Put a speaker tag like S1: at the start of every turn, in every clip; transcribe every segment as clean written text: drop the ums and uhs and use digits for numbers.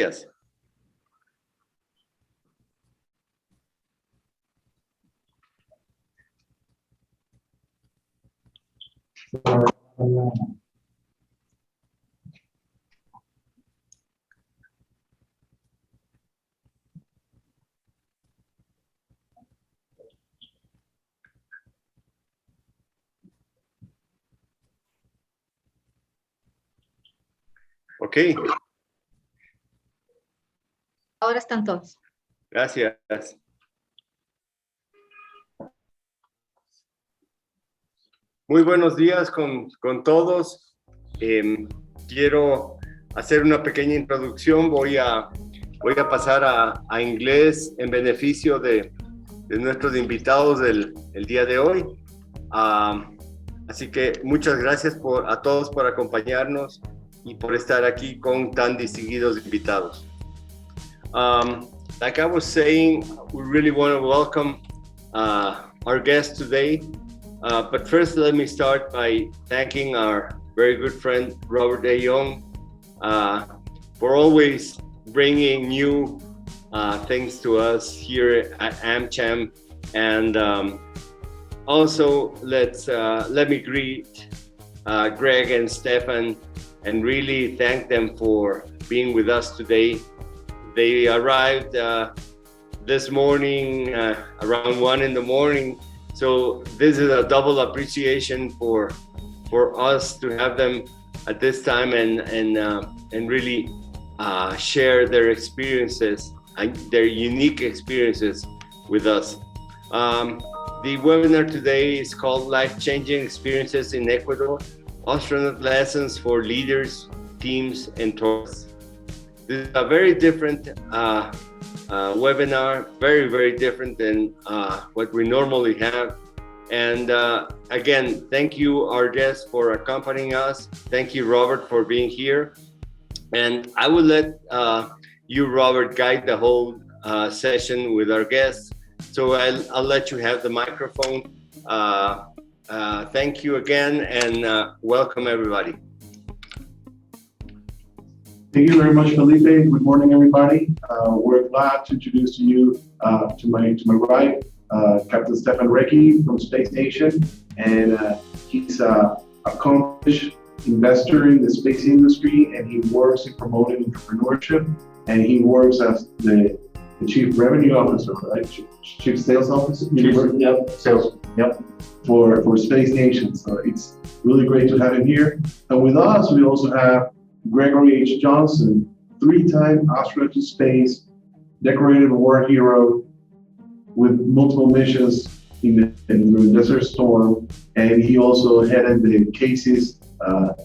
S1: Yes. Ok.
S2: Ahora están todos.
S1: Gracias. Muy buenos días con todos. Quiero hacer una pequeña introducción. Voy a pasar a inglés en beneficio de nuestros invitados del día de hoy. Así que muchas gracias a todos por acompañarnos y por estar aquí con tan distinguidos invitados. Like I was saying, we really want to welcome our guest today. But first, let me start by thanking our very good friend, Robert A. Young, for always bringing new things to us here at AmCham. And also, let me greet Greg and Stefan and really thank them for being with us today. They arrived this morning around 1 in the morning. So this is a double appreciation for us to have them at this time and really share their experiences, their unique experiences with us. The webinar today is called Life-Changing Experiences in Ecuador, Astronaut Lessons for Leaders, Teams, and Tourists. This is a very different webinar, very, very different than what we normally have. And again, thank you, our guests, for accompanying us. Thank you, Robert, for being here. And I will let you, Robert, guide the whole session with our guests. So I'll let you have the microphone. Thank you again, and welcome, everybody.
S3: Thank you very much, Felipe. Good morning, everybody. We're glad to introduce to you, to my right, Captain Stefan Recchi from Space Station, and he's an accomplished investor in the space industry, and he works in promoting entrepreneurship, and he works as the Chief Revenue Officer, right? Chief Sales Officer? Yep, sales, yep, for Space Station. So it's really great to have him here. And with us, we also have Gregory H. Johnson, 3-time astronaut to space, decorated war hero with multiple missions in the Desert Storm, and he also headed the Casey's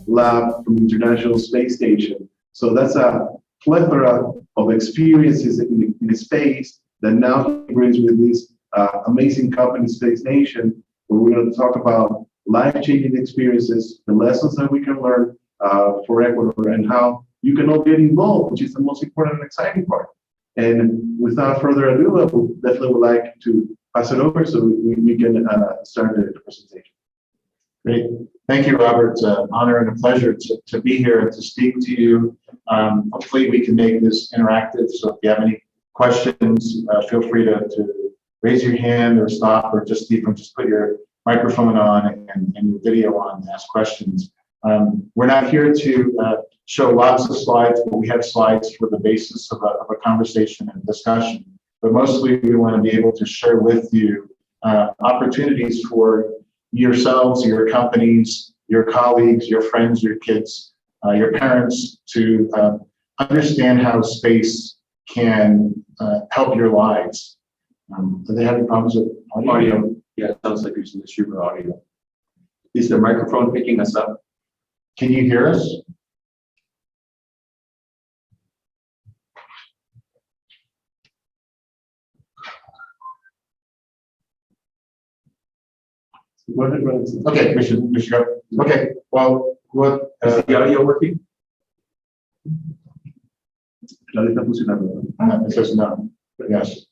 S3: lab from the International Space Station. So that's a plethora of experiences in space that now he brings with this amazing company, Space Nation, where we're going to talk about life-changing experiences, the lessons that we can learn for Ecuador, and how you can all get involved, which is the most important and exciting part. And without further ado, I would definitely like to pass it over so we can start the presentation.
S4: Great. Thank you, Robert. It's an honor and a pleasure to be here and to speak to you. Hopefully we can make this interactive. So if you have any questions, feel free to raise your hand or stop, or just even just put your microphone on and your video on and ask questions. We're not here to show lots of slides, but we have slides for the basis of a conversation and discussion. But mostly we want to be able to share with you opportunities for yourselves, your companies, your colleagues, your friends, your kids, your parents to understand how space can help your lives. Do they have any problems with audio?
S5: Yeah, it sounds like there's an issue with audio. Is the microphone picking us up?
S4: Can you hear us? Okay, we should go. Okay, well, what
S5: Is the audio working?
S4: It says no, but yes.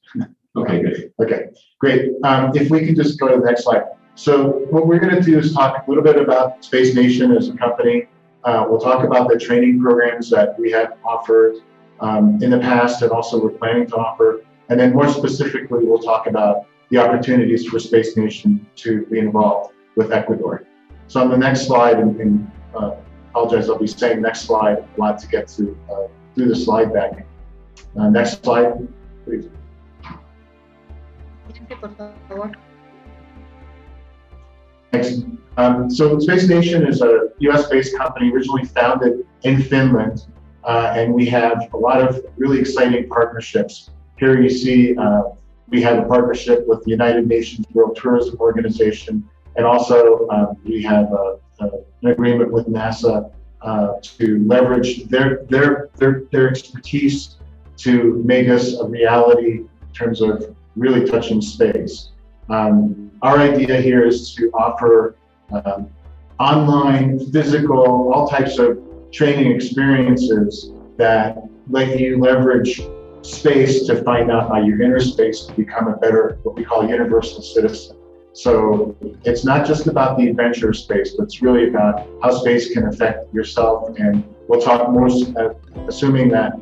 S5: Okay, good.
S4: Okay, great. If we can just go to the next slide. So what we're going to do is talk a little bit about Space Nation as a company. We'll talk about the training programs that we have offered. in the past and also we're planning to offer. And then more specifically, we'll talk about the opportunities for Space Nation to be involved with Ecuador. So on the next slide, and apologize, I'll be saying next slide, a lot to get through the slide deck. Next slide, please.
S2: Siguiente, por favor.
S4: Thanks. So Space Nation is a US-based company originally founded in Finland, and we have a lot of really exciting partnerships. Here you see we have a partnership with the United Nations World Tourism Organization, and also we have an agreement with NASA to leverage their expertise to make us a reality in terms of really touching space. Our idea here is to offer online, physical, all types of training experiences that let you leverage space to find out how your inner space to become a better, what we call universal citizen. So it's not just about the adventure of space, but it's really about how space can affect yourself. And we'll talk more, assuming that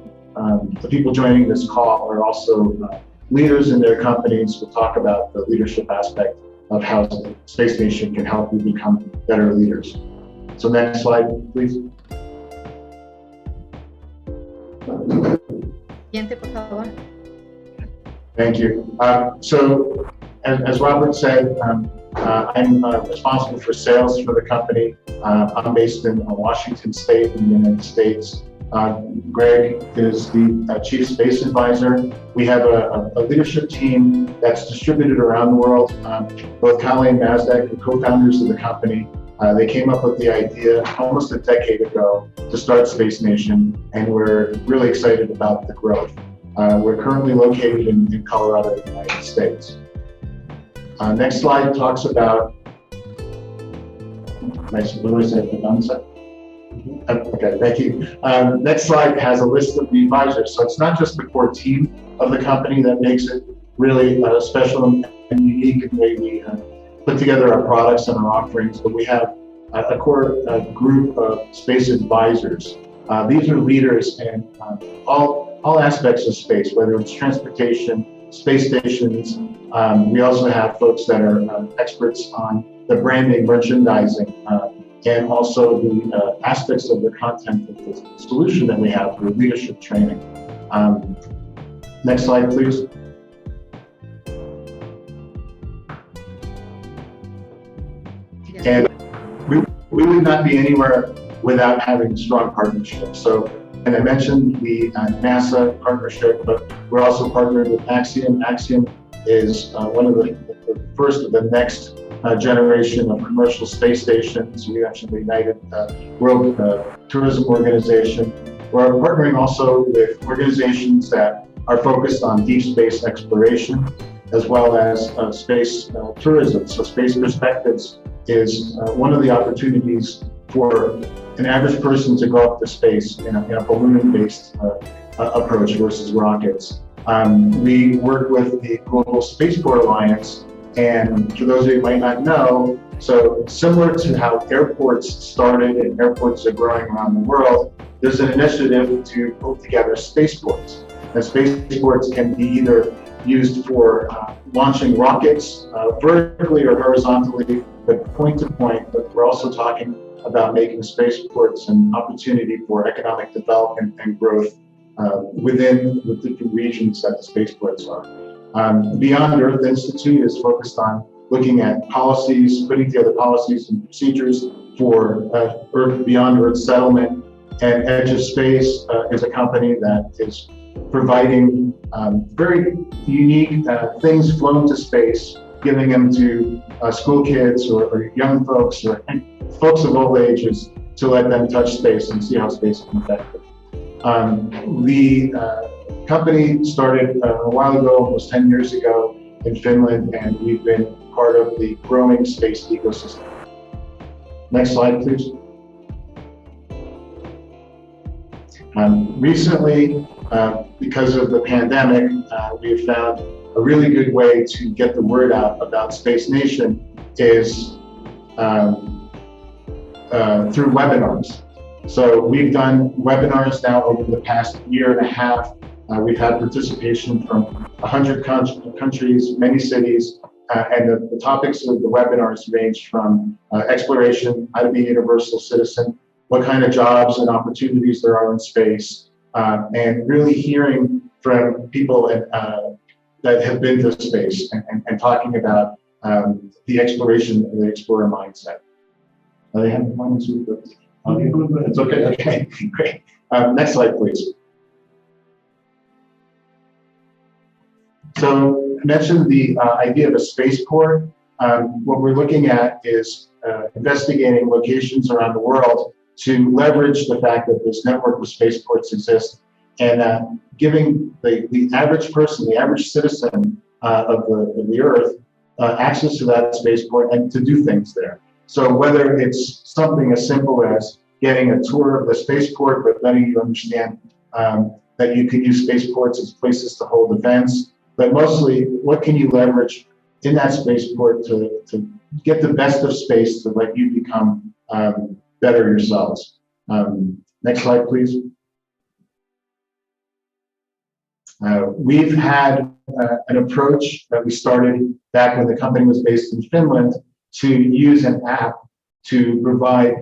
S4: the people joining this call are also leaders in their companies. We'll talk about the leadership aspect of how Space Nation can help you become better leaders. So next slide, please.
S2: Siguiente, por favor.
S4: Thank you. So as Robert said, I'm responsible for sales for the company. I'm based in Washington State in the United States. Greg is the Chief Space Advisor. We have a leadership team that's distributed around the world. Both Kali and Nasdaq, the co-founders of the company, they came up with the idea almost a decade ago to start Space Nation, and we're really excited about the growth. We're currently located in Colorado, United States. Next slide talks about, Okay, thank you. Next slide has a list of the advisors. So it's not just the core team of the company that makes it really special and unique in the way we put together our products and our offerings, but we have a core group of space advisors. These are leaders in all aspects of space, whether it's transportation, space stations. We also have folks that are experts on the branding, merchandising, and also the aspects of the content of the solution that we have for leadership training. Next slide, please. And we would not be anywhere without having strong partnerships. So, and I mentioned the NASA partnership, but we're also partnered with Axiom. Axiom is one of the first of the next generation of commercial space stations. We mentioned the United World Tourism Organization. We're partnering also with organizations that are focused on deep space exploration, as well as space tourism. So Space Perspectives is one of the opportunities for an average person to go up to space in a balloon-based approach versus rockets. We work with the Global Spaceport Alliance, and for those of you who might not know, so similar to how airports started and airports are growing around the world, there's an initiative to pull together spaceports. And spaceports can be either used for launching rockets vertically or horizontally, but point to point, but we're also talking about making spaceports an opportunity for economic development and growth within the different regions that the spaceports are. Beyond Earth Institute is focused on looking at policies, putting together policies and procedures for beyond Earth settlement. And Edge of Space is a company that is providing very unique things flown to space, giving them to school kids or young folks or folks of all ages to let them touch space and see how space can affect them. The company started a while ago, almost 10 years ago in Finland, and we've been part of the growing space ecosystem. Next slide, please. Recently, because of the pandemic, we have found a really good way to get the word out about Space Nation is through webinars. So we've done webinars now over the past year and a half. We've had participation from 100 countries, many cities, and the topics of the webinars range from exploration, how to be a universal citizen, what kind of jobs and opportunities there are in space, and really hearing from people that have been to space and talking about the exploration and the explorer mindset. They have comments with the audio? It's okay. Okay, great. Next slide, please. So I mentioned the idea of a spaceport. What we're looking at is investigating locations around the world to leverage the fact that this network of spaceports exists and giving the average person, the average citizen of the Earth, access to that spaceport and to do things there. So whether it's something as simple as getting a tour of the spaceport, but letting you understand that you can use spaceports as places to hold events, but mostly what can you leverage in that spaceport to get the best of space to let you become better yourselves. Next slide, please. We've had an approach that we started back when the company was based in Finland to use an app to provide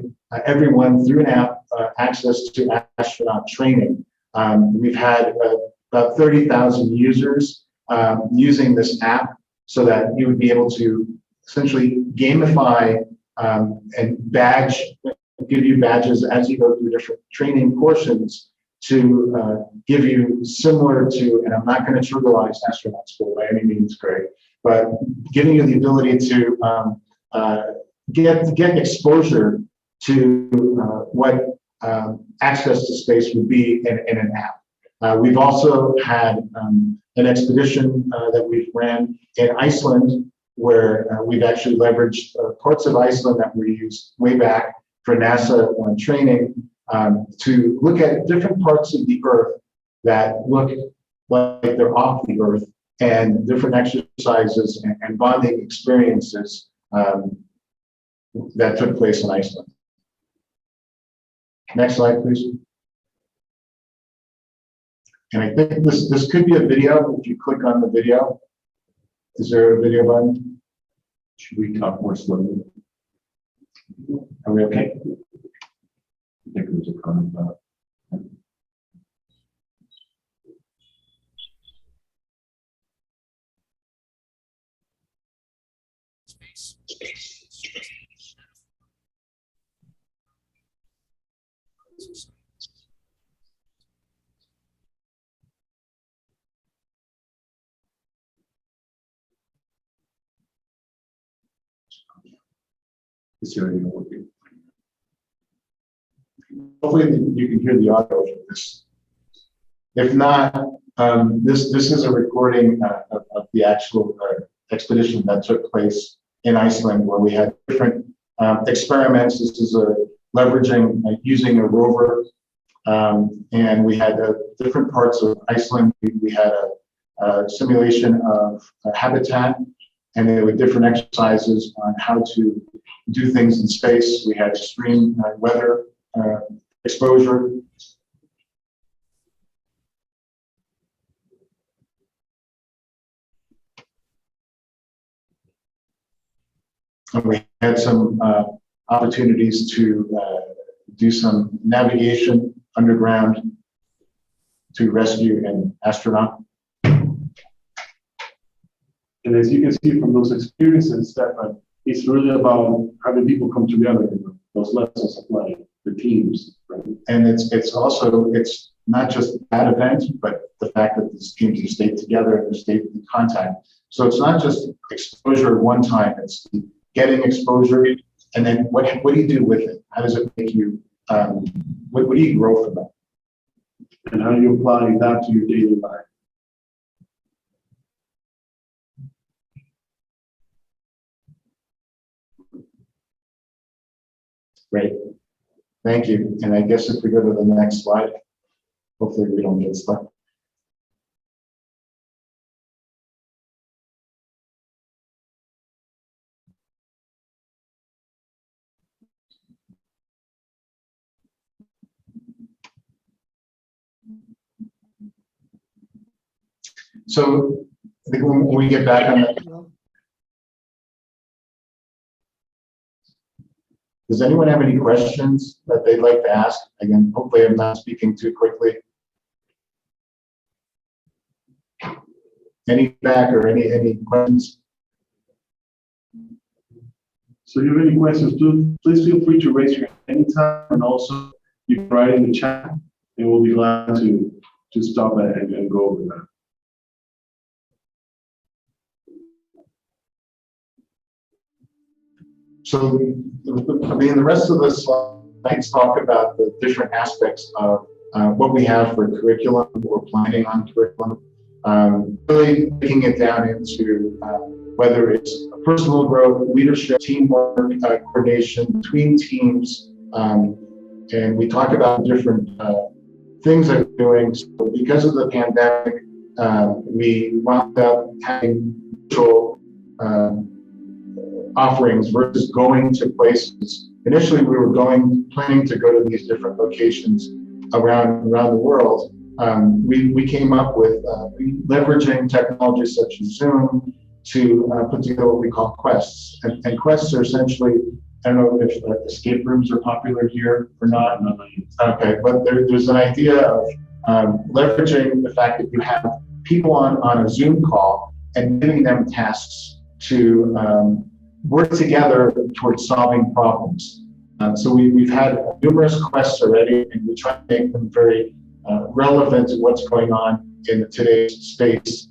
S4: everyone through an app access to astronaut training. We've had about 30,000 users using this app so that you would be able to essentially gamify and give you badges as you go through different training portions to give you similar to, and I'm not going to trivialize astronaut school by any means, Greg, but giving you the ability to get exposure to what access to space would be in an app. We've also had an expedition that we've ran in Iceland, where we've actually leveraged parts of Iceland that were used way back for NASA training to look at different parts of the Earth that look like they're off the Earth, and different exercises and bonding experiences that took place in Iceland. Next slide, please. And I think this could be a video. If you click on the video, is there a video button?
S5: Should we talk more slowly?
S4: Are we okay?
S5: I think it was a comment about. Is there any working?
S4: Hopefully you can hear the audio of this. If not, this is a recording of the actual expedition that took place in Iceland, where we had different experiments. This is leveraging using a rover, and we had different parts of Iceland. We had a simulation of a habitat, and there were different exercises on how to do things in space. We had extreme weather exposure. And we had some opportunities to do some navigation underground to rescue an astronaut.
S6: And as you can see from those experiences, that it's really about having people come together, those lessons of life, the teams, right?
S4: And it's also, it's not just that event, but the fact that these teams have stayed together and stayed in contact. So it's not just exposure one time, it's getting exposure, and then what do you do with it? How does it make you, what do you grow from that?
S6: And how you apply that to your daily life.
S4: Great. Thank you. And I guess if we go to the next slide, hopefully we don't get stuck. So I think when we get back on that, does anyone have any questions that they'd like to ask? Again, hopefully I'm not speaking too quickly. Any feedback or any questions?
S6: So if you have any questions, please feel free to raise your hand anytime, and also you can write in the chat, and we'll be glad to stop and go over that.
S4: So, I mean, the rest of the slides talk about the different aspects of what we have for curriculum or planning on curriculum. Really breaking it down into whether it's personal growth, leadership, teamwork, coordination between teams, and we talk about different things that we're doing. So because of the pandemic, we wound up having virtual offerings versus going to places. Initially, we were planning to go to these different locations around the world. We came up with leveraging technologies such as Zoom to put together what we call quests. And quests are essentially, I don't know if escape rooms are popular here or not. Okay, but there's an idea of leveraging the fact that you have people on a Zoom call and giving them tasks to work together towards solving problems. So we've had numerous quests already, and we try to make them very relevant to what's going on in today's space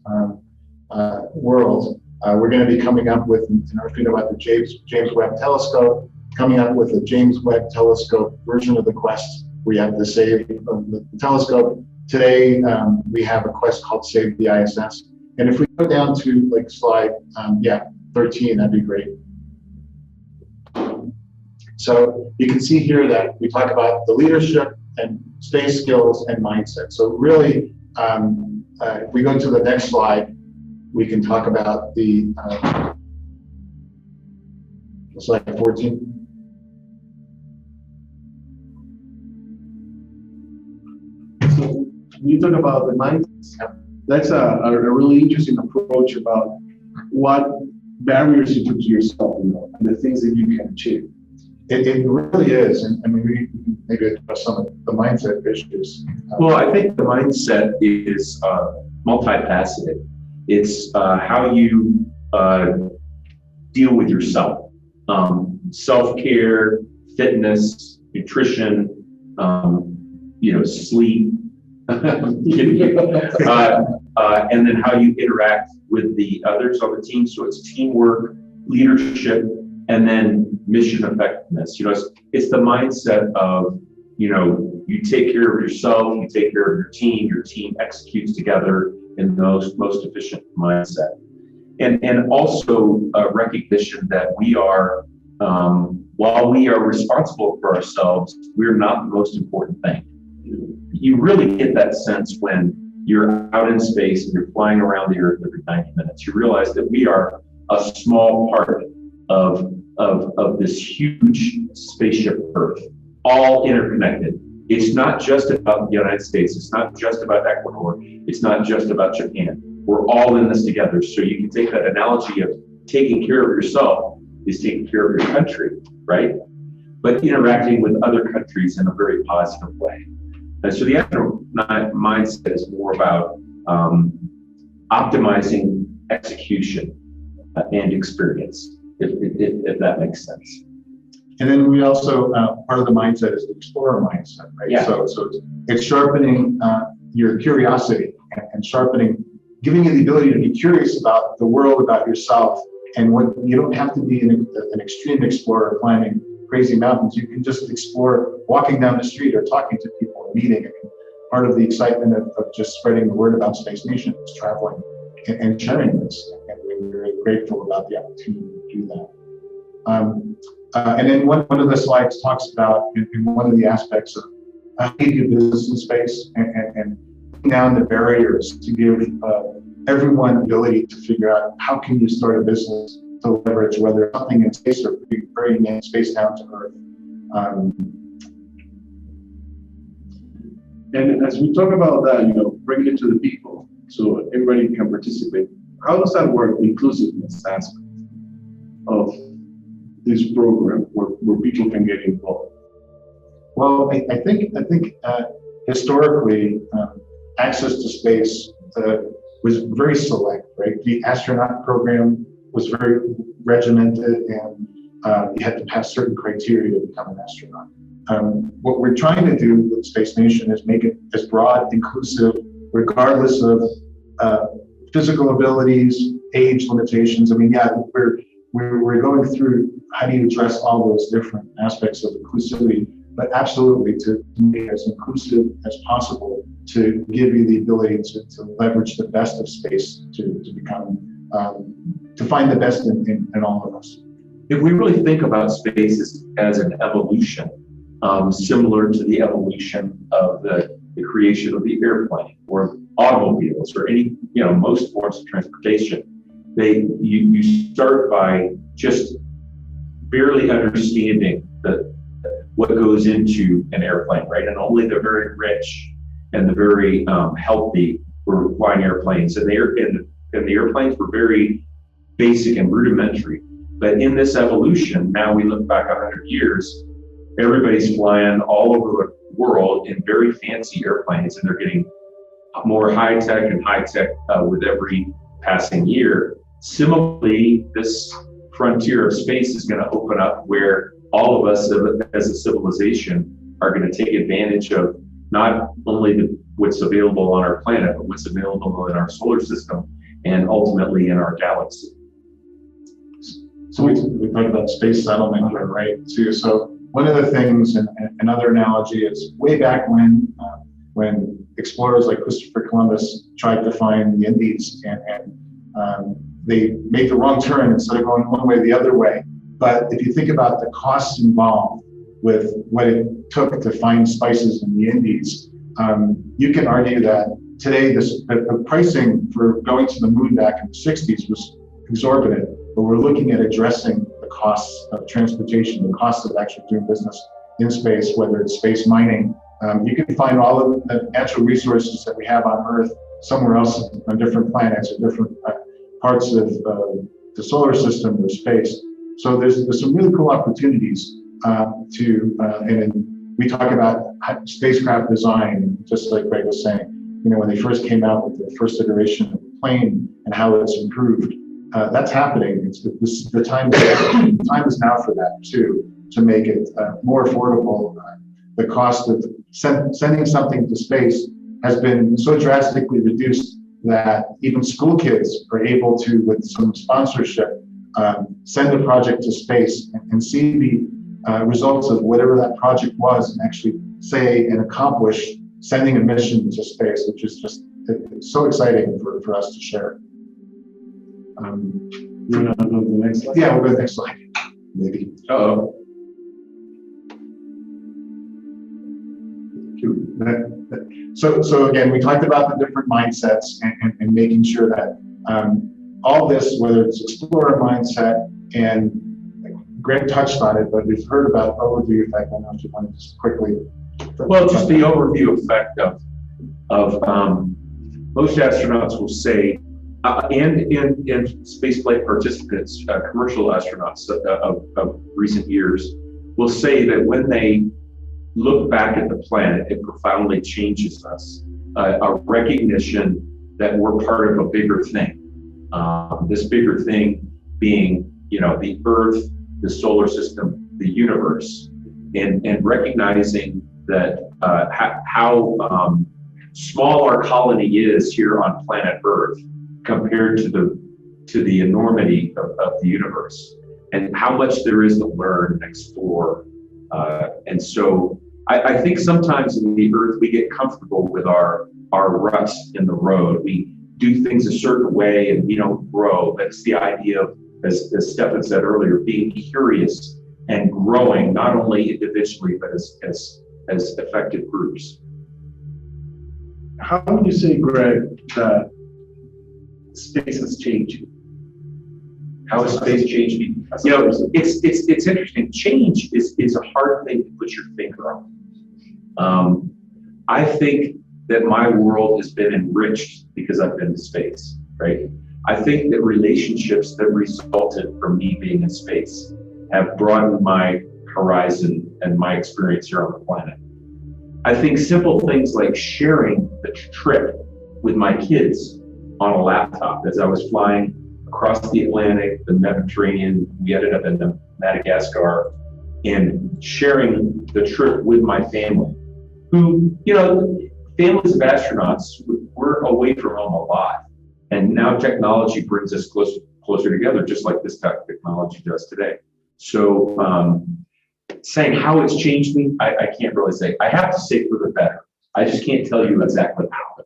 S4: world. We're going to be coming up with, in our feed about the James Webb Telescope, coming up with a James Webb Telescope version of the quest. We have the Save the Telescope. Today, we have a quest called Save the ISS. And if we go down to like slide 13, that'd be great. So you can see here that we talk about the leadership and space skills and mindset. So really, if we go to the next slide, we can talk about the slide 14.
S6: So when you talk about the mindset, that's a really interesting approach about what barriers you put to yourself, and the things that you can achieve.
S4: It really is, and I mean, we can maybe address some of the mindset issues.
S5: Well, I think the mindset is multifaceted. It's how you deal with yourself, self-care, fitness, nutrition, sleep, and then how you interact with the others on the team. So it's teamwork, leadership, and then mission effectiveness. It's the mindset of, you take care of yourself, you take care of your team executes together in the most efficient mindset. And also a recognition that we are, while we are responsible for ourselves, we're not the most important thing. You really get that sense when you're out in space and you're flying around the Earth every 90 minutes. You realize that we are a small part of this huge spaceship Earth, all interconnected. It's not just about the United States. It's not just about Ecuador. It's not just about Japan. We're all in this together. So you can take that analogy of taking care of yourself is taking care of your country, right? But interacting with other countries in a very positive way. And so the astronaut mindset is more about optimizing execution and experience, if that makes sense.
S4: And then we also, part of the mindset is the explorer mindset, right?
S5: Yeah.
S4: So it's sharpening your curiosity and sharpening, giving you the ability to be curious about the world, about yourself, and what you don't have to be an extreme explorer climbing crazy mountains. You can just explore walking down the street or talking to people and meeting. I mean, part of the excitement of just spreading the word about Space Nation is traveling and sharing this. And we're very grateful about the opportunity to do that. And then one of the slides talks about in one of the aspects of how you do business in space and down the barriers to give everyone the ability to figure out how can you start a business to leverage whether something in space or bringing in space down to Earth.
S6: And as we talk about that, bringing it to the people, so everybody can participate. How does that work, the inclusiveness aspect of this program where people can get involved?
S4: Well, I think historically, access to space was very select, right? The astronaut program was very regimented, and you had to pass certain criteria to become an astronaut. What we're trying to do with Space Nation is make it as broad, inclusive, regardless of physical abilities, age limitations. I mean, yeah, we're going through how do you address all those different aspects of inclusivity, but absolutely to make it as inclusive as possible to give you the ability to leverage the best of space to become, to find the best in all of us.
S5: If we really think about space as an evolution, similar to the evolution of the creation of the airplane or automobiles or any, most forms of transportation, you start by just barely understanding what goes into an airplane, right? And only the very rich and the very healthy were flying airplanes, and the airplanes were very basic and rudimentary. But in this evolution, now we look back 100 years, everybody's flying all over the world in very fancy airplanes, and they're getting more high-tech and high-tech with every passing year. Similarly, this frontier of space is going to open up where all of us as a civilization are going to take advantage of not only what's available on our planet, but what's available in our solar system and ultimately in our galaxy.
S4: So we talk about space settlement here, right? Too. So one of the things, and another analogy is way back when explorers like Christopher Columbus tried to find the Indies, and they made the wrong turn instead of going one way the other way. But if you think about the costs involved with what it took to find spices in the Indies, you can argue that today the pricing for going to the moon back in the 60s was exorbitant, but we're looking at addressing the costs of transportation, the costs of actually doing business in space, whether it's space mining. You can find all of the natural resources that we have on Earth somewhere else on different planets or different parts of the solar system or space. So there's some really cool opportunities and we talk about spacecraft design, just like Greg was saying, when they first came out with the first iteration of the plane and how it's improved. That's happening. The time is now for that too, to make it more affordable. The cost of sending something to space has been so drastically reduced that even school kids are able to, with some sponsorship, send a project to space and see the results of whatever that project was, and actually say and accomplish sending a mission to space, which is just so exciting for us to share.
S6: You want to go to the next slide?
S4: Yeah, we'll go to the next slide. Maybe.
S5: Uh-oh.
S4: So again, we talked about the different mindsets and making sure that all this, whether it's explorer mindset, and Greg touched on it, but we've heard about overview effect. I don't know if you want to just quickly.
S5: Well, just the overview effect of most astronauts will say, and spaceflight participants, commercial astronauts of recent years, will say that when they look back at the planet, it profoundly changes us. A recognition that we're part of a bigger thing. This bigger thing being, the Earth, the solar system, the universe, and recognizing that how small our colony is here on planet Earth compared to the enormity of the universe, and how much there is to learn and explore. And so I think sometimes in the Earth we get comfortable with our ruts in the road. We do things a certain way and we don't grow. That's the idea of, as Stefan said earlier, being curious and growing, not only individually, but as effective groups.
S6: How would you say, Greg, that space is changing?
S5: How has space changed me? It's interesting. Change is a hard thing to put your finger on. I think that my world has been enriched because I've been to space, right? I think that relationships that resulted from me being in space have broadened my horizon and my experience here on the planet. I think simple things like sharing the trip with my kids on a laptop as I was flying across the Atlantic, the Mediterranean, we ended up in Madagascar, and sharing the trip with my family, who, families of astronauts, we're away from home a lot. And now technology brings us closer together, just like this technology does today. So saying how it's changed me, I can't really say. I have to say for the better. I just can't tell you exactly how.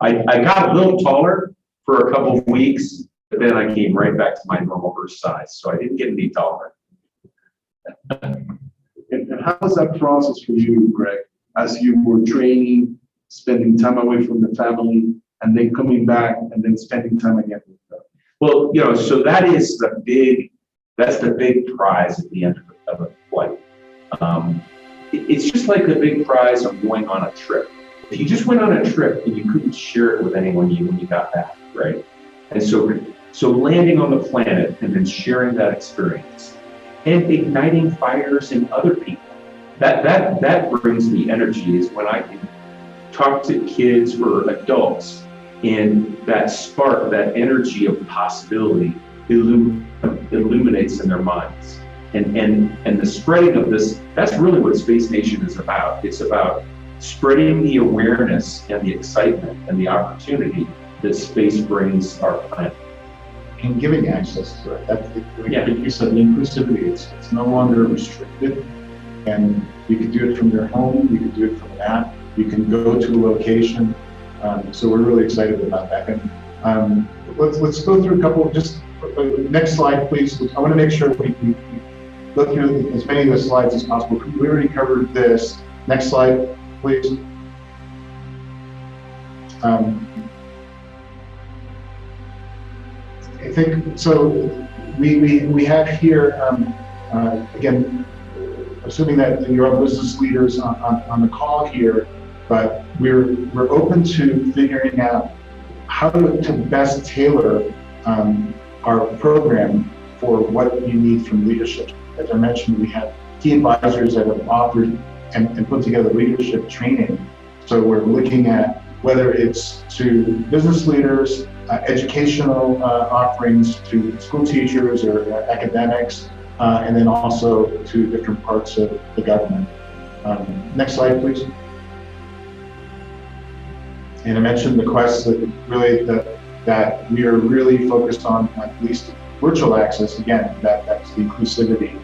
S5: I got a little taller for a couple of weeks, but then I came right back to my normal Earth size. So I didn't get any taller.
S6: And how was that process for you, Greg, as you were training, spending time away from the family, and then coming back and then spending time again with them?
S5: Well, so that's the big prize at the end of a flight. It's just like the big prize of going on a trip. If you just went on a trip and you couldn't share it with anyone when you got back, right? And so landing on the planet and then sharing that experience and igniting fires in other people, that brings me energy, is when I can talk to kids or adults, and that spark, that energy of possibility illuminates in their minds. And the spreading of this, that's really what Space Nation is about. It's about spreading the awareness and the excitement and the opportunity that space brings our planet.
S4: And giving access to it. That's like you said, the inclusivity. It's no longer restricted, and you can do it from your home. You can do it from an app. You can go to a location. So we're really excited about that. And let's go through a couple. Just next slide, please. I want to make sure we look through as many of the slides as possible. We already covered this. Next slide, please. I think so. We have here again, assuming that you're all business leaders on the call here, but we're open to figuring out how to best tailor our program for what you need from leadership. As I mentioned, we have key advisors that have offered and put together leadership training. So we're looking at whether it's to business leaders, educational offerings to school teachers or academics, and then also to different parts of the government. Next slide, please. And I mentioned the quest that really that we are really focused on, at least virtual access. Again, that's the inclusivity.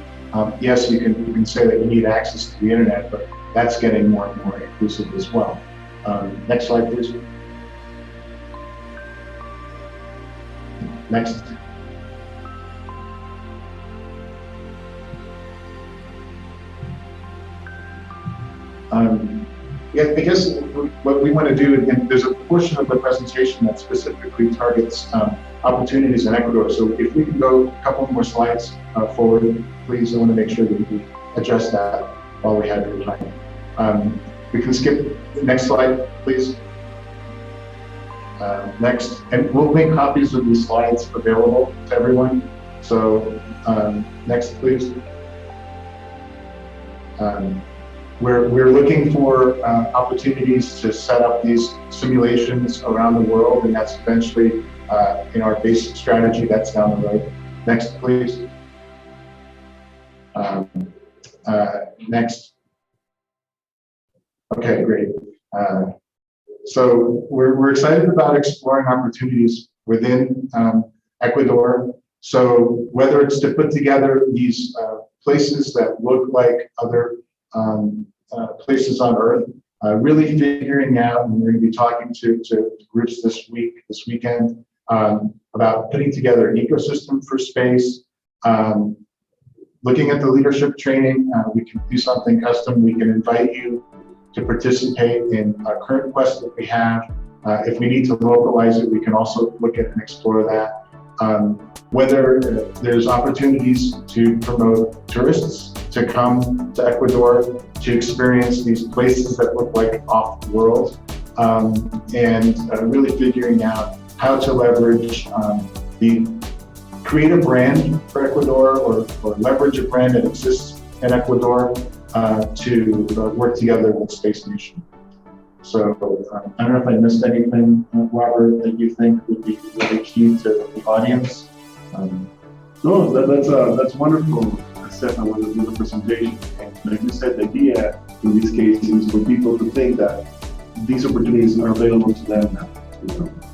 S4: Yes, you can say that you need access to the internet, but that's getting more and more inclusive as well. Next slide, please. Next. Yeah, I guess what we want to do, and there's a portion of the presentation that specifically targets opportunities in Ecuador. So if we can go a couple more slides forward, please. I want to make sure that we address that while we have your time. We can skip the next slide, please. Next, and we'll make copies of these slides available to everyone. So next, please. We're looking for opportunities to set up these simulations around the world, and that's eventually in our basic strategy. That's down the road. Next, please. Next. Okay, great. So we're excited about exploring opportunities within Ecuador. So whether it's to put together these places that look like other places on Earth, really figuring out, and we're going to be talking to groups this weekend, about putting together an ecosystem for space, looking at the leadership training. We can do something custom. We can invite you to participate in a current quest that we have. If we need to localize it, we can also look at and explore that. Whether there's opportunities to promote tourists to come to Ecuador to experience these places that look like off the world, and really figuring out how to leverage the create a brand for Ecuador or leverage a brand that exists in Ecuador to work together with Space Nation. So I don't know if I missed anything, Robert, that you think would be really key to the audience.
S6: No, that's wonderful, Stefan, with the presentation. And like you said, the idea in this case is for people to think that these opportunities are available to them now.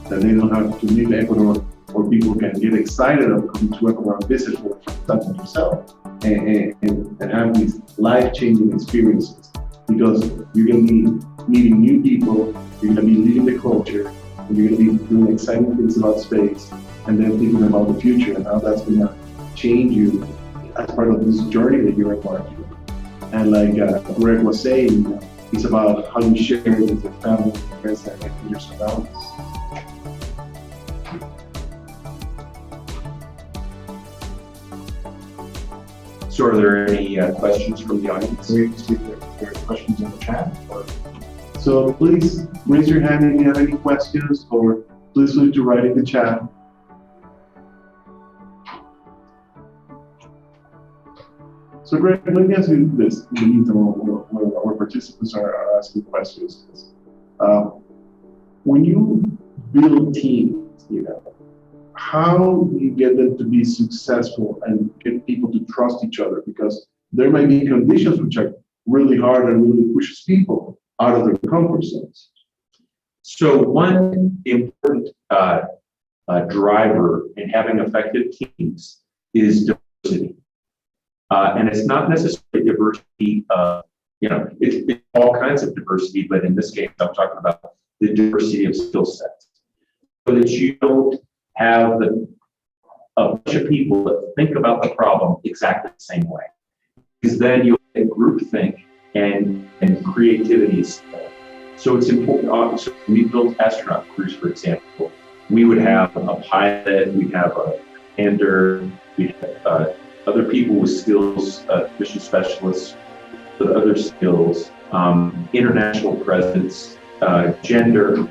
S6: That they don't have to leave Ecuador, or people can get excited of coming to Ecuador and visit for something themselves and have these life-changing experiences, because you're going to be meeting new people, you're going to be leading the culture, and you're going to be doing exciting things about space, and then thinking about the future and how that's going to change you as part of this journey that you're embarking on. And like Greg was saying, it's about how you share it with your family, your friends, and your surroundings.
S5: So are there any questions from the audience?
S4: We can see if there are questions in the chat.
S6: So please raise your hand if you have any questions, or please feel free to write in the chat. So Greg, let me ask you this in the meantime when our participants are asking questions. When you build teams, how do you get them to be successful and get people to trust each other? Because there might be conditions which are really hard and really pushes people out of their comfort zones.
S5: So one important driver in having effective teams is diversity. And it's not necessarily diversity, it's all kinds of diversity, but in this case, I'm talking about the diversity of skill sets. So that you don't have a bunch of people that think about the problem exactly the same way. Because then you'll get groupthink and creativity. So it's important. So when we built astronaut crews, for example, we would have a pilot, we'd have a commander, we'd have other people with skills, mission specialists with other skills, international presence, gender,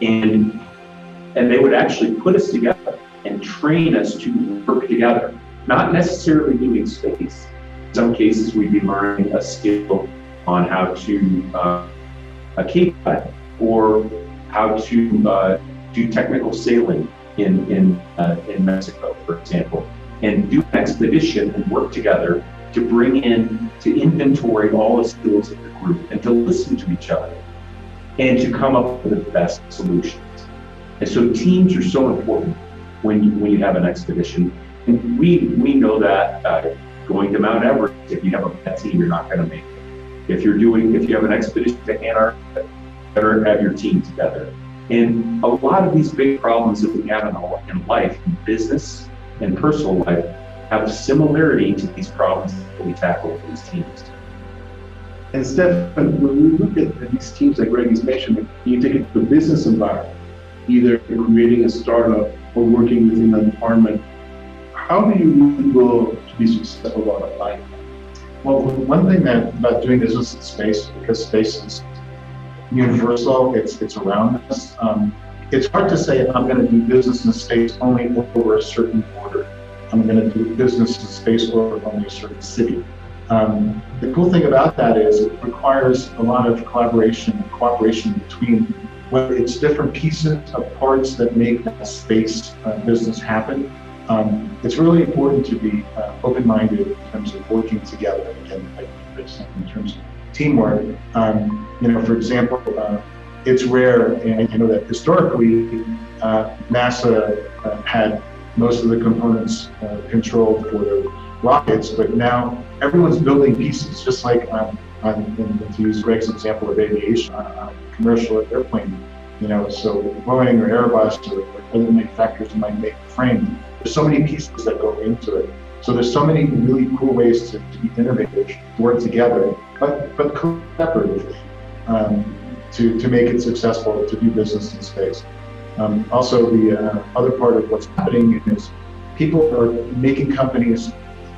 S5: and they would actually put us together and train us to work together, not necessarily doing space. In some cases, we'd be learning a skill on how to a Cape dive, or how to do technical sailing in Mexico, for example, and do an expedition and work together to bring in, to inventory all the skills of the group and to listen to each other and to come up with the best solutions. And so teams are so important when you have an expedition. And we know that going to Mount Everest, if you have a bad team, you're not going to make it. If you have an expedition to Antarctica, you better have your team together. And a lot of these big problems that we have in life, in business and personal life, have a similarity to these problems that we tackle with these teams.
S6: And Stefan, when we look at these teams like Greg is mentioning, you take it to the business environment, either creating a startup or working within a department. How do you really go to be successful about applying that?
S4: Well, one thing about doing business in space, because space is universal, it's around us. It's hard to say I'm going to do business in space only over a certain border. I'm going to do business in space over only a certain city. The cool thing about that is it requires a lot of collaboration and cooperation between whether it's different pieces of parts that make that space business happen. It's really important to be open-minded in terms of working together, again, in terms of teamwork. For example, it's rare, and I know that historically, NASA had most of the components controlled for the rockets, but now everyone's building pieces, just like to use Greg's example of aviation, on a commercial airplane. So Boeing or Airbus or other manufacturers might make the frame. There's so many pieces that go into it. So there's so many really cool ways to be innovative, to work together, but collaboratively to make it successful to do business in space. Also, the other part of what's happening is people are making companies,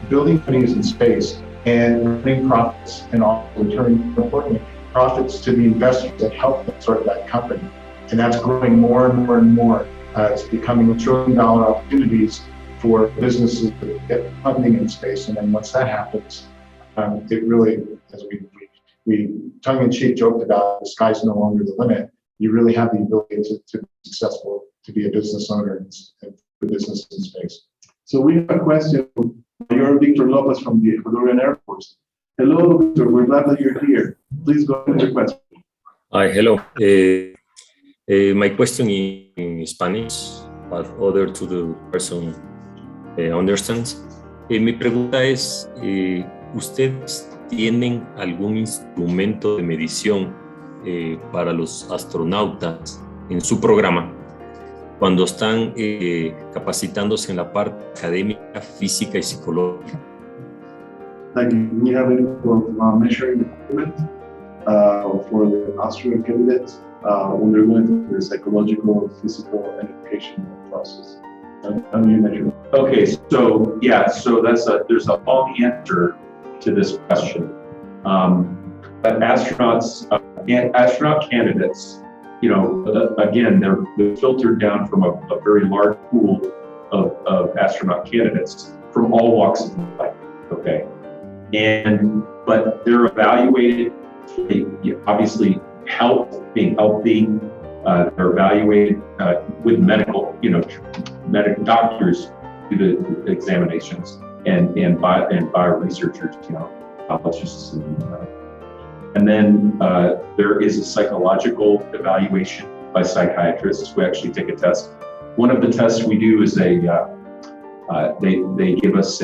S4: building companies in space, and earning profits, and also in turn, more importantly, profits to the investors that help them start that company. And that's growing more and more and more. It's becoming $1 trillion opportunities for businesses that get funding in space. And then once that happens, it really, as we tongue-in-cheek joked about, the sky's no longer the limit. You really have the ability to be successful, to be a business owner and do business in space.
S6: So we have a question. You're Victor Lopez from the Ecuadorian Air Force. Hello, Victor. We're glad that you're here. Please go ahead with your question.
S7: Hi, hello. My question is in Spanish, but other to the person understands. Mi pregunta es, ¿ustedes tienen algún instrumento de medición para los astronautas en su programa cuando están capacitándose en la parte académica, física y psicológica?
S6: Like, we have any measuring equipment for the astronaut candidates when they're going through the psychological, physical, and educational process. How do you measure?
S5: Okay, so yeah, so there's a long answer to this question. But astronaut candidates, you know, again, they're filtered down from a very large pool of astronaut candidates from all walks of life. Okay, but they're evaluated. Obviously, being healthy. They're evaluated with medical, medical doctors do the examinations and bio researchers, biologists, and then there is a psychological evaluation by psychiatrists who actually take a test. One of the tests we do is they give us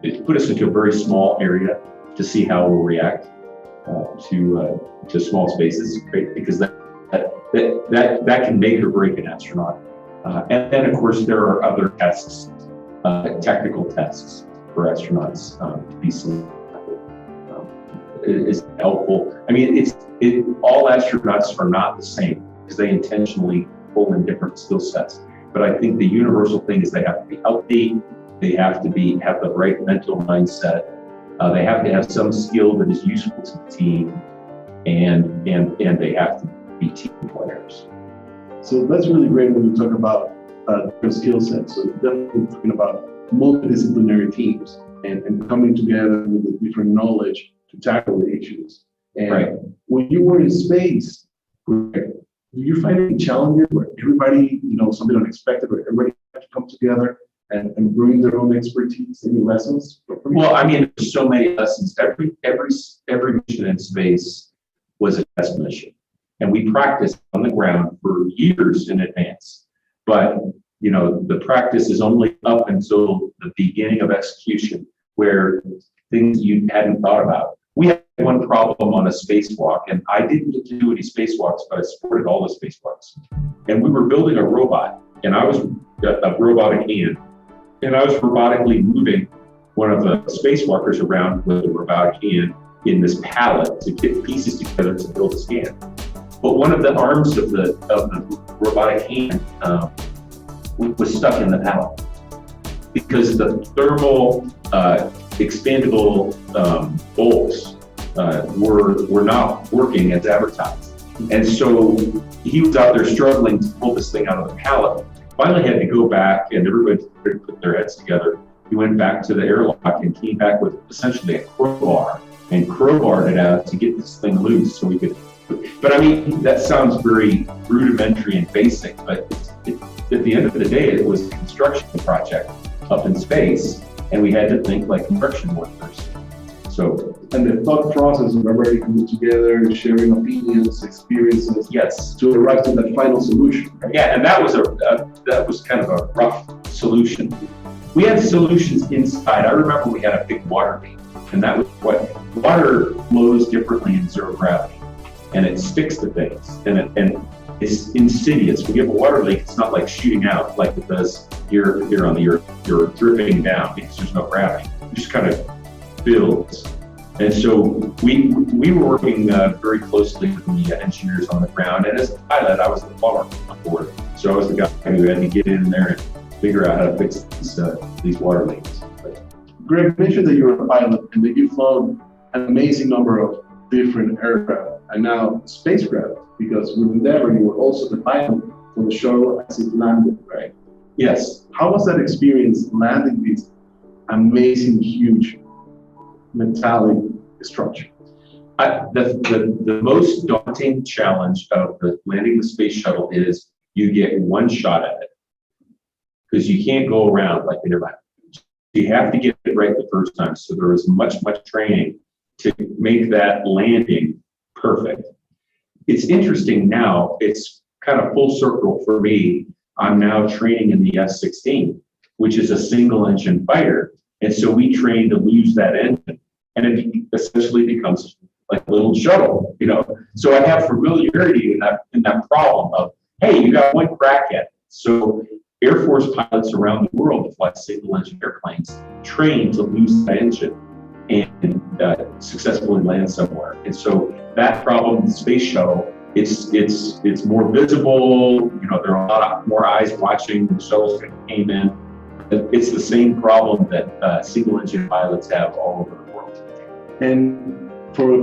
S5: they put us into a very small area to see how we'll react to small spaces, right? Because that can make or break an astronaut. And then, of course, there are other tests, technical tests for astronauts to be selected. Is helpful. I mean, all astronauts are not the same because they intentionally pull in different skill sets. But I think the universal thing is they have to be healthy. They have to have the right mental mindset. They have to have some skill that is useful to the team, and they have to be team players.
S6: So that's really great when you talk about different skill sets. So definitely talking about multidisciplinary teams and coming together with the different knowledge to tackle the issues. And
S5: right.
S6: When you were in space, do you find any challenges where everybody, something unexpected, where everybody had to come together and bring their own expertise? Any lessons?
S5: Well, I mean, there's so many lessons. Every mission in space was a test mission, and we practiced on the ground for years in advance. But the practice is only up until the beginning of execution, where things you hadn't thought about. We had one problem on a spacewalk, and I didn't get to do any spacewalks, but I supported all the spacewalks. And we were building a robot, and I was a robotic hand, and I was robotically moving one of the spacewalkers around with a robotic hand in this pallet to get pieces together to build a scan. But one of the arms of the robotic hand was stuck in the pallet because the thermal expandable bolts were not working as advertised. And so he was out there struggling to pull this thing out of the pallet. Finally had to go back, and everybody put their heads together. He went back to the airlock and came back with essentially a crowbar and crowbarred it out to get this thing loose so we could. But I mean, that sounds very rudimentary and basic, but at the end of the day, it was a construction project up in space, and we had to think like construction workers. So,
S6: and the thought process of everybody coming together, sharing opinions, experiences,
S5: yes,
S6: to arrive to that final solution. Right?
S5: Yeah, and that was kind of a rough solution. We had solutions inside. I remember we had a big water leak, and that was what water flows differently in zero gravity, and it sticks to things, and it's insidious. When you have a water leak, it's not like shooting out like it does here on the Earth. You're dripping down because there's no gravity. It just kind of builds. And so we were working very closely with the engineers on the ground. And as a pilot, I was the plumber on board. So I was the guy who had to get in there and figure out how to fix these water leaks.
S6: Greg mentioned that you were a pilot and that you've flown an amazing number of different era, and now spacecraft, because with Endeavour, you were also the pilot for the shuttle as it landed, right?
S5: Yes.
S6: How was that experience landing this amazing, huge metallic structure?
S5: The most daunting challenge of landing the space shuttle is you get one shot at it, because you can't go around like an airline. You have to get it right the first time. So there is much training to make that landing perfect. It's interesting now, it's kind of full circle for me. I'm now training in the F-16, which is a single engine fighter. And so we train to lose that engine, and it essentially becomes like a little shuttle, you know. So I have familiarity in that problem of, hey, you got one crack at it. So Air Force pilots around the world that fly single engine airplanes train to lose the engine and successfully land somewhere. And so that problem, the space shuttle, it's more visible. You know, there are a lot more eyes watching. The shuttles that came in. It's the same problem that single engine pilots have all over the world.
S6: And for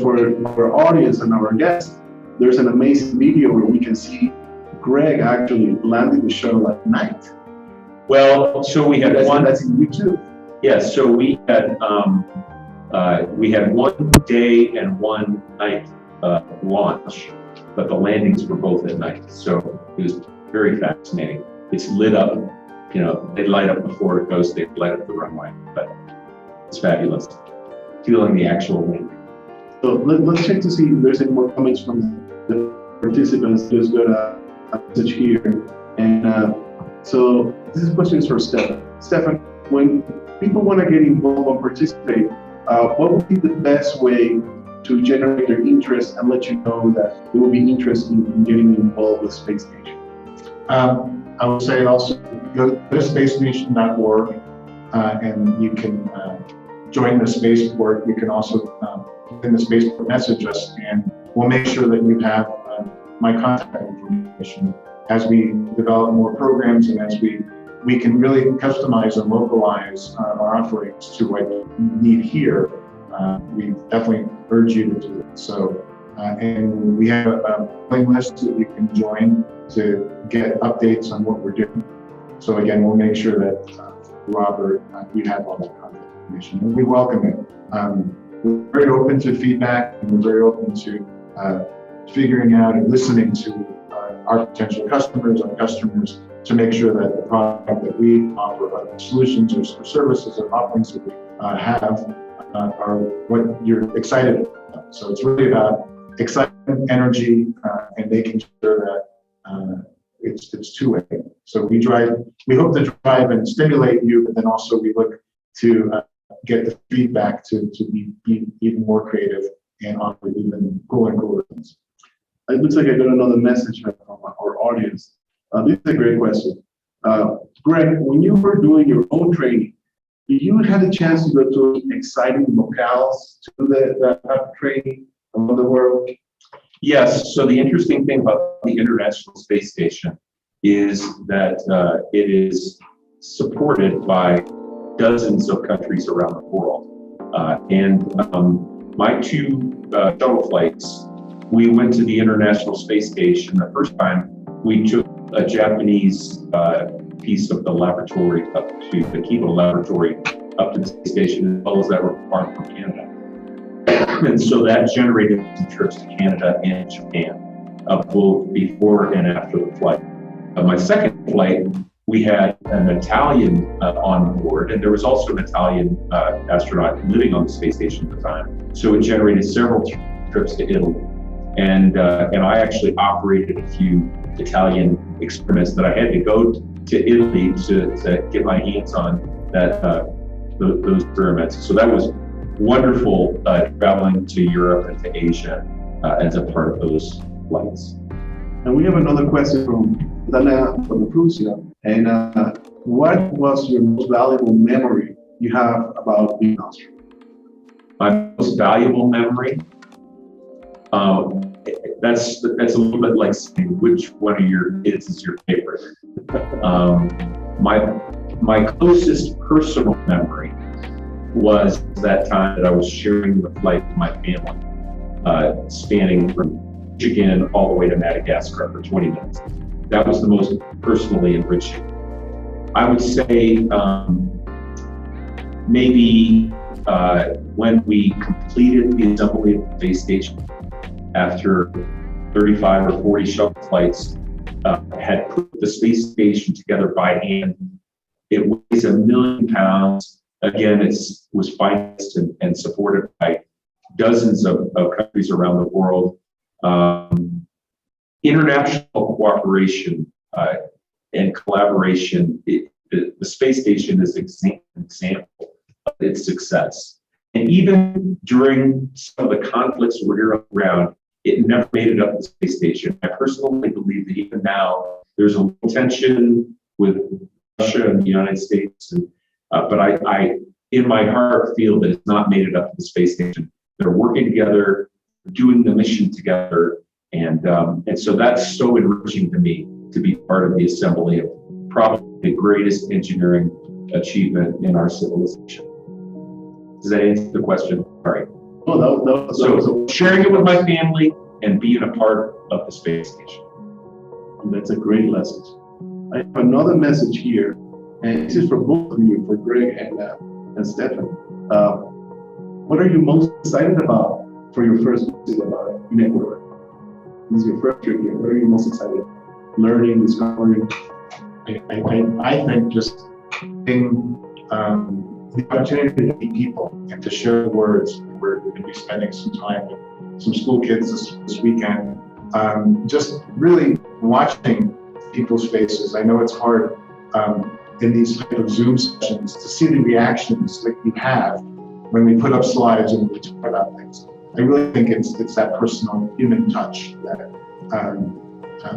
S6: our audience and our guests, there's an amazing video where we can see Greg actually landing the shuttle at night.
S5: Well, so we had
S6: that's in YouTube.
S5: Yes, so we had 1 day and 1 night launch, but the landings were both at night. So it was very fascinating. It's lit up, you know, they light up before it goes, they light up the runway, but it's fabulous. Feeling the actual landing.
S6: So let's check to see if there's any more comments from the participants. Just got a message here. And so this question is for Stefan. Stefan, when people want to get involved and participate, what would be the best way to generate their interest and let you know that they will be interested in getting involved with Space Station?
S4: I would say also go to spacestation.org and you can join the spaceport. You can also in the spaceport message us, and we'll make sure that you have my contact information as we develop more programs and as we can really customize and localize our offerings to what you need here. We definitely urge you to do it. So, and we have a mailing list that you can join to get updates on what we're doing. So again, we'll make sure that Robert, you have all that contact information, and we welcome it. We're very open to feedback, and we're very open to figuring out and listening to our potential customers, our customers, to make sure that the product that we offer, solutions or services or offerings that we have are what you're excited about. So it's really about excitement, energy, and making sure that it's two-way. So we hope to drive and stimulate you, but then also we look to get the feedback to be even more creative and offer even cooler and cooler things.
S6: It looks like I got another message from our audience. This is a great question. Greg, when you were doing your own training, you had a chance to go to exciting locales to that training around the world?
S5: Yes. So the interesting thing about the International Space Station is that it is supported by dozens of countries around the world. My 2 shuttle flights, we went to the International Space Station. The first time we took a Japanese piece of the laboratory up to the Kibo laboratory up to the space station, as well as that were part from Canada. And so that generated some trips to Canada and Japan, both before and after the flight. My second flight, we had an Italian on board, and there was also an Italian astronaut living on the space station at the time. So it generated several trips to Italy. And I actually operated a few Italian experiments that I had to go to Italy to get my hands on those experiments. So that was wonderful traveling to Europe and to Asia as a part of those flights.
S6: And we have another question from Dana from Prussia. And what was your most valuable memory you have about being astronaut?
S5: My most valuable memory? That's a little bit like saying which one of your kids is your favorite. My closest personal memory was that time that I was sharing the flight with my family. spanning from Michigan all the way to Madagascar for 20 minutes. That was the most personally enriching. I would say maybe when we completed the assembly of the space station after 35 or 40 shuttle flights, had put the space station together by hand. It weighs 1 million pounds. Again, it was financed and supported by dozens of countries around the world. International cooperation and collaboration, the space station is an example of its success. And even during some of the conflicts we're here on the ground, it never made it up to the space station. I personally believe that even now, there's a little tension with Russia and the United States, but I, in my heart, feel that it's not made it up to the space station. They're working together, doing the mission together, and so that's so enriching to me to be part of the assembly of probably the greatest engineering achievement in our civilization. Does that answer the question? All right.
S6: Oh,
S5: So sharing it with my family and being a part of the space station.
S6: that's a great message. I have another message here, and this is for both of you, for Greg and Stefan. What are you most excited about for your first visit in Ecuador? This is your first trip here. What are you most excited about? Learning, discovering?
S4: I think just being the opportunity to meet people and to share the words. We're going to be spending some time with some school kids this weekend. Just really watching people's faces. I know it's hard in these type of Zoom sessions to see the reactions that you have when we put up slides and we talk about things. I really think it's that personal human touch that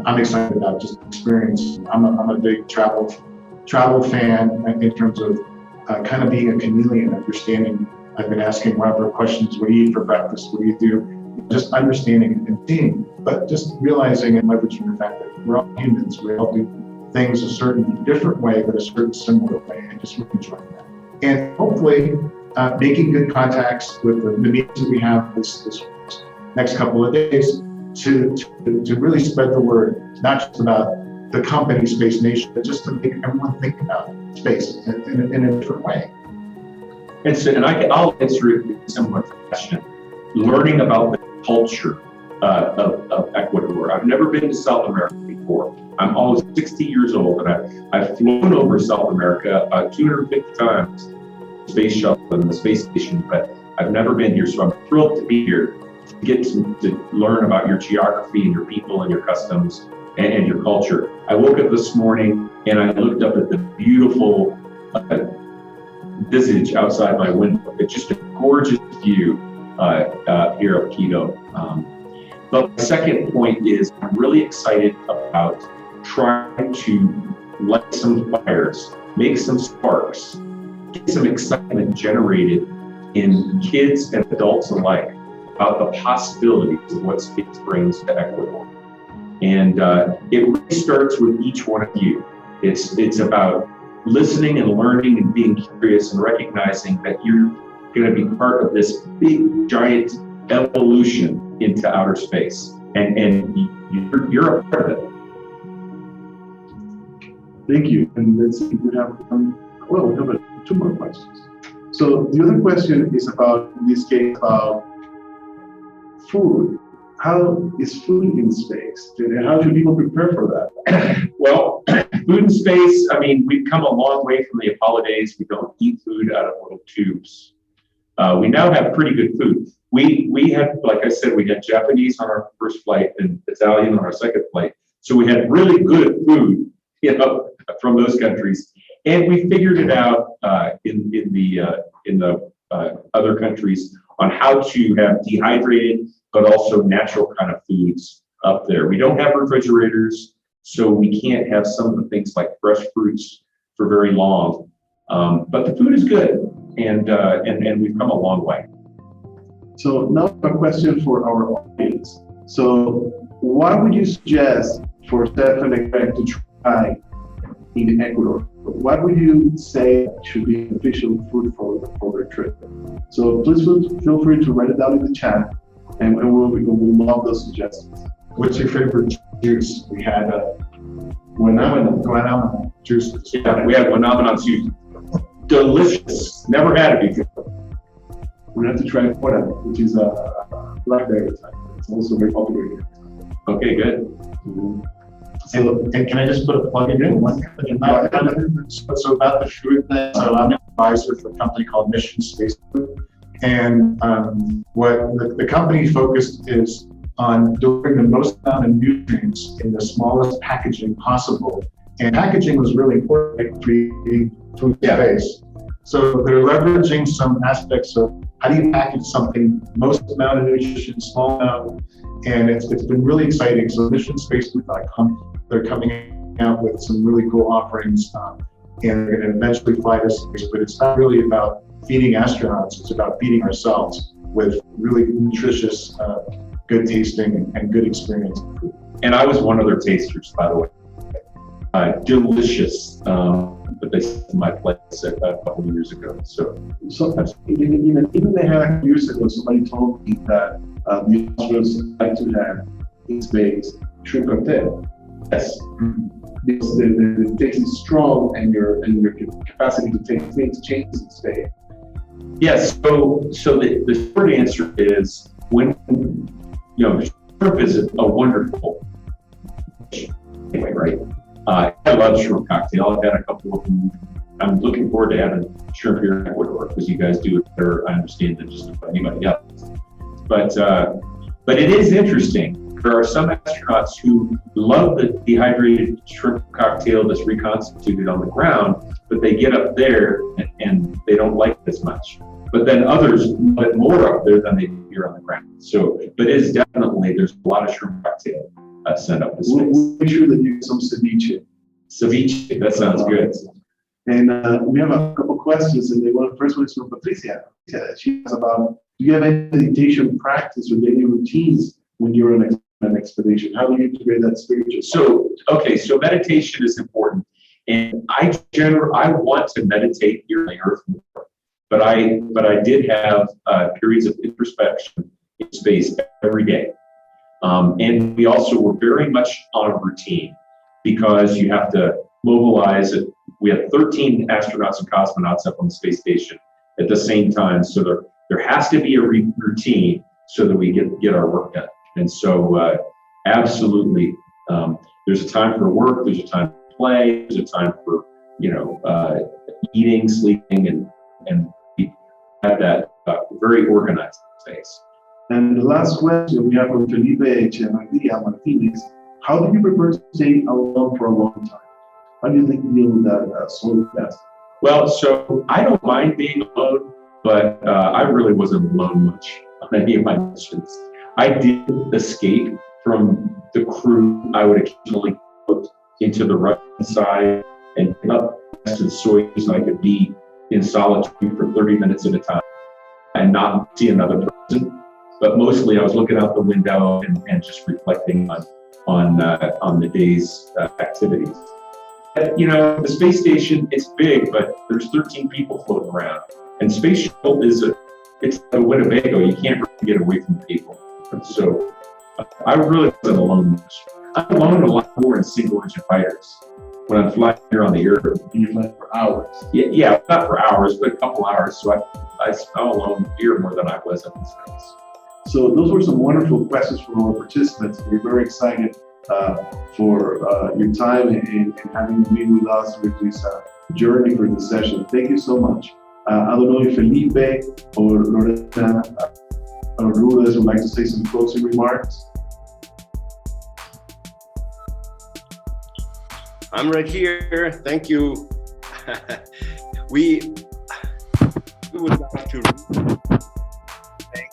S4: I'm excited about just experience. I'm a big travel fan in terms of kind of being a chameleon, understanding. I've been asking Robert questions, what do you eat for breakfast? What do you do? Just understanding and seeing, but just realizing and leveraging the fact that we're all humans. We all do things a certain different way, but a certain similar way, and just really enjoying that. And hopefully making good contacts with the meetings that we have this next couple of days to really spread the word, not just about the company Space Nation, but just to make everyone think about space in a different way.
S5: And so, I'll answer it with a similar question. Learning about the culture of Ecuador. I've never been to South America before. I'm almost 60 years old, and I've flown over South America 250 times, space shuttle and the space station, but I've never been here. So I'm thrilled to be here to get to learn about your geography and your people and your customs and your culture. I woke up this morning and I looked up at the beautiful visage outside my window. It's just a gorgeous view here of Quito. But my second point is I'm really excited about trying to light some fires, make some sparks, get some excitement generated in kids and adults alike about the possibilities of what space brings to Ecuador. And it really starts with each one of you. It's about listening and learning and being curious and recognizing that you're going to be part of this big, giant evolution into outer space. And you're a part of it.
S6: Thank you. And let's see, we have two more questions. So the other question is about, in this case, about food. How is food in space? And how should people prepare for that?
S5: Well, food in space, I mean, we've come a long way from the Apollo days. We don't eat food out of little tubes. We now have pretty good food. We had, like I said, we had Japanese on our first flight and Italian on our second flight. So we had really good food, from those countries. And we figured it out in the other countries on how to have dehydrated, but also natural kind of foods up there. We don't have refrigerators, so we can't have some of the things like fresh fruits for very long. But the food is good, and we've come a long way.
S6: So now a question for our audience. So what would you suggest for Stefan and Greg to try in Ecuador? What would you say should be official food for their trip? So please feel free to write it down in the chat. and we'll love those suggestions.
S4: What's your favorite juice? We had guanabana juice.
S5: Yeah, we had Guanabana juice. Delicious. Never had it before.
S6: We have to try Fora, which is a blackberry type. It's also very popular here.
S5: Okay, good.
S4: And can I just put a plug in? One company, so about the food thing, so I'm an advisor for a company called Mission Space Food. And what the company focused is on delivering the most amount of nutrients in the smallest packaging possible. And packaging was really important for creating food space. So they're leveraging some aspects of how do you package something, most amount of nutrition, small amount, and it's been really exciting. So missionspacefoods.com, they're coming out with some really cool offerings, and they're going to eventually fly to space. But it's not really about feeding astronauts; it's about feeding ourselves with really nutritious, good tasting, and good experience food.
S5: And I was one of their tasters, by the way. Delicious, but they sent my place a couple of years ago. So
S6: Even they had a few years ago, somebody told me that the astronauts like to have in space shrimp cocktail.
S5: yes,
S6: Because the taste is strong and your capacity to take things changes in space.
S5: yes. So the short answer is when shrimp is a wonderful anyway, right? I love shrimp cocktail. I've had a couple of them. I'm looking forward to having shrimp here in Ecuador because you guys do it better, I understand, than just about anybody else. But it is interesting. There are some astronauts who love the dehydrated shrimp cocktail that's reconstituted on the ground, but they get up there and they don't like it as much. But then others love it more up there than they do here on the ground. So, but it is definitely, there's a lot of shrimp cocktail sent up to space.
S6: We'll make sure that you get some ceviche.
S5: Ceviche, that sounds good.
S6: And we have a couple questions, and the first one is from Patricia. She asks about, do you have any meditation practice or daily routines when you're on an expedition? How do you integrate that spiritual?
S5: So meditation is important, and I want to meditate here on the Earth more, but I did have periods of introspection in space every day, and we also were very much on a routine because you have to mobilize it. We have 13 astronauts and cosmonauts up on the space station at the same time, so there has to be a routine so that we get our work done. And so, absolutely, there's a time for work, there's a time for play, there's a time for eating, sleeping, and we have that very organized space.
S6: And the last question we have from Felipe Echevarria Martinez: how do you prefer to stay alone for a long time? How do you think you deal with that solo fast?
S5: Well, so I don't mind being alone, but I really wasn't alone much on any of my missions. I did escape from the crew. I would occasionally go into the Russian side and up to the Soyuz so I could be in solitude for 30 minutes at a time and not see another person. But mostly I was looking out the window and just reflecting on the day's activities. The space station, it's big, but there's 13 people floating around. And space shuttle it's a Winnebago. You can't really get away from the people. And so I really wasn't alone much. I'm alone a lot more in single-engine fighters when I'm flying here on the Earth.
S6: You fly for hours.
S5: Yeah, not for hours, but a couple hours. So I'm alone here more than I was up in space.
S6: So those were some wonderful questions from our participants. We're very excited for your time and having you be with us with this journey for this session. Thank you so much. I don't know if Felipe or Lorena or Lourdes would like to say some closing remarks.
S1: I'm right here. Thank you. we would like to thank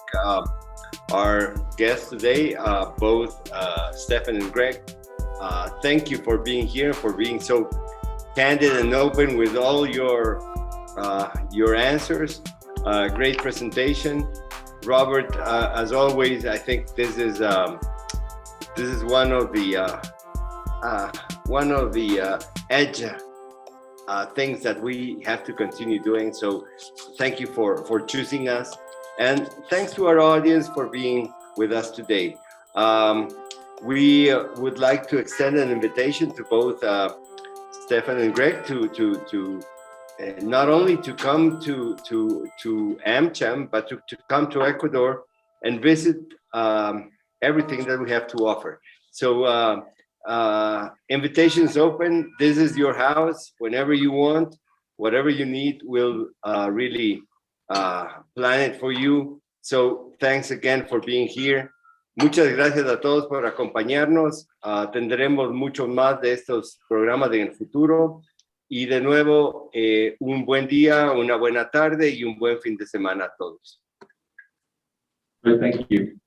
S1: our guests today, both Stefan and Greg. Thank you for being here, for being so candid and open with all your answers. Great presentation, Robert. As always, I think this is one of the edge things that we have to continue doing. So thank you for choosing us, and thanks to our audience for being with us today. We would like to extend an invitation to both Stefan and Greg to not only to come to AmCham, but to come to Ecuador and visit everything that we have to offer. So invitations open. This is your house. Whenever you want, whatever you need, we'll really plan it for you. So thanks again for being here. Muchas gracias a todos por acompañarnos. Tendremos muchos más de estos programas en el futuro. Y de nuevo, un buen día, una buena tarde y un buen fin de semana a todos.
S5: Thank you.